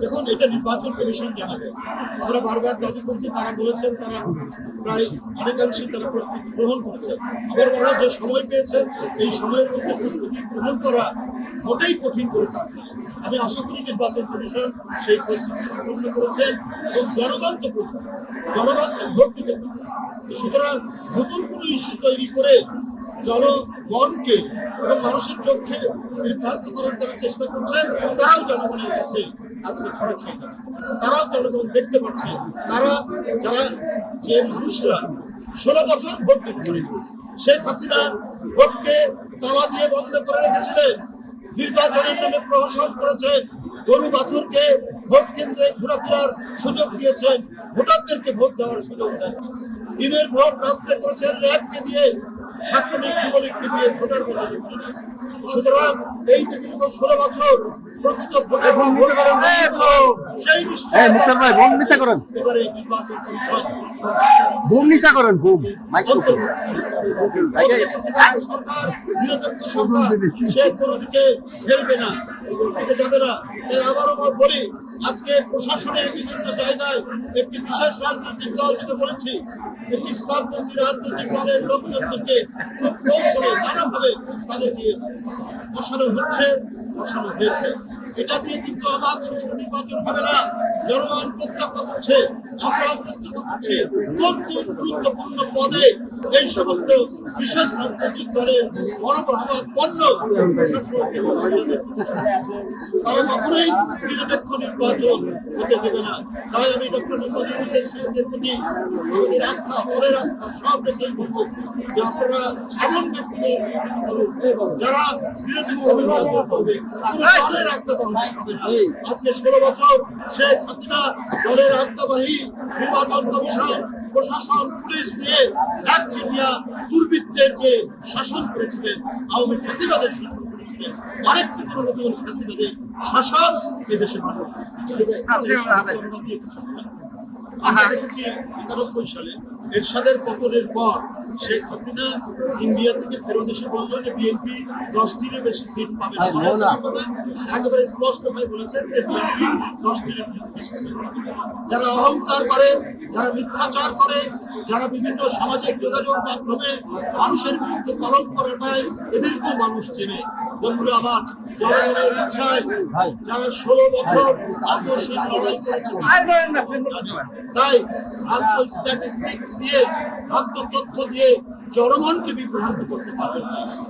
দেখুন, এটা নির্বাচন কমিশন জানাবে। আমরা বারবার দাবি করছি, তারা বলেছেন তারা প্রায় অনেকাংশে তারা প্রস্তুতি গ্রহণ করেছেন। আবার ওরা যে সময় পেয়েছেন, এই সময়ের মধ্যে প্রস্তুতি গ্রহণ করা মোটেই কঠিন করে কাজ নয়। আমি আশা করি নির্বাচন কমিশন সেই প্রস্তুতি সম্পন্ন করেছেন এবং জনগণ তো প্রস্তুত, জনগণ তো ভোট দিতে প্রস্তুত। সুতরাং নতুন কোনো ইস্যু তৈরি করে জনগণকে এবং মানুষের চোখে বিভ্রান্ত করার যারা চেষ্টা করছেন, তারাও জনগণের কাছে আজকে ধরা খেয়ে যাবে। তারাও জনগণ দেখতে পাচ্ছে, যারা যে মানুষরা 16 বছর ভোট দিতে পারে, শেখ হাসিনা ভোটকে তালা দিয়ে বন্ধ করে রেখেছিলেন, নির্বাচনের নামে প্রহসন করেছেন, গরু বাছুরকে ভোট কেন্দ্রে ঘোরাফেরার সুযোগ দিয়েছেন, ভোটারদেরকে ভোট দেওয়ার সুযোগ দেন। দিনের ভোট রাত্রে করেছেন র্যাবকে দিয়ে, ছাত্রলীগ যুবলীগকে দিয়ে ভোটার বেঁধে পারে না। সুতরাং এই যে দীর্ঘ 16 বছর প্রকৃত ভোটার সেই এবারে নির্বাচন কমিশন সরকার নিরপেক্ষ সরকার, সে কোনো দিকে ফেলবে না, কোনো দিকে যাবে না। তাই আবারও বলি, আজকে প্রশাসনের বিভিন্ন জায়গায় একটি বিশেষ রাজনৈতিক দল, যেটা বলেছি, একটি ইসলামপন্থী রাজনৈতিক দলের লোকজনদেরকে খুব কৌশলে নানাভাবে তাদেরকে বসানো হচ্ছে, বসানো হয়েছে। এটা দিয়ে কিন্তু আবার সুষ্ঠু নির্বাচন হবে না। জনগণ প্রত্যক্ষ করছে, আমরাও প্রত্যক্ষ করছি, কোন কোন গুরুত্বপূর্ণ পদে এই সমস্ত বিশেষ রাজনৈতিক দলের মনোভাবাপন্ন প্রশাসন এবং তারা কখনোই নিরপেক্ষ নির্বাচন হতে দেবে না। তাই আমি ডক্টর মোহাম্মদ ইউনূসের সাহেবের প্রতি আমাদের আস্থা, দলের আস্থা সব রেখেই বলবো যে আপনারা এমন ব্যক্তিদের করুন যারা নিরপেক্ষ নির্বাচন করবে, কোনো দলের আজ্ঞাবহ হবে না। আজকে 16 বছর শেখ হাসিনা দলের আজ্ঞাবাহী নির্বাচন কমিশন, প্রশাসন, পুলিশ দিয়ে একচেটিয়া দুর্বৃত্তের যে শাসন করেছিলেন, আওয়ামী ফ্যাসিবাদের শাসন করেছিলেন, আরেকটি কোনো নতুন ফ্যাসিবাদের শাসন এদেশে মানুষ আমরা দেখেছি 91 সালে এরশাদের পতনের পর শেখ হাসিনা ইন্ডিয়া থেকে ফেরত এসে বললো যে বিএনপি 10টিরও বেশি সিট পাবে না। একেবারে স্পষ্ট ভাবে বলেছেন যে বিএনপি 10টিরও বেশি সিট পাবে না। যারা অহংকার করে, যারা মিথ্যাচার করে, যারা বিভিন্ন সামাজিক যোগাযোগ মাধ্যমে মানুষের বিরুদ্ধে কলঙ্ক করাটায়, এদেরকেও মানুষ চেনে। বন্ধুরা আমার, জনগণের ইচ্ছায় যারা 16 বছর আপোষহীন লড়াই করেছে, তাই ভ্রান্ত স্ট্যাটিস্টিক্স দিয়ে, ভ্রান্ত তথ্য দিয়ে জনগণকে বিভ্রান্ত করতে পারবেন না।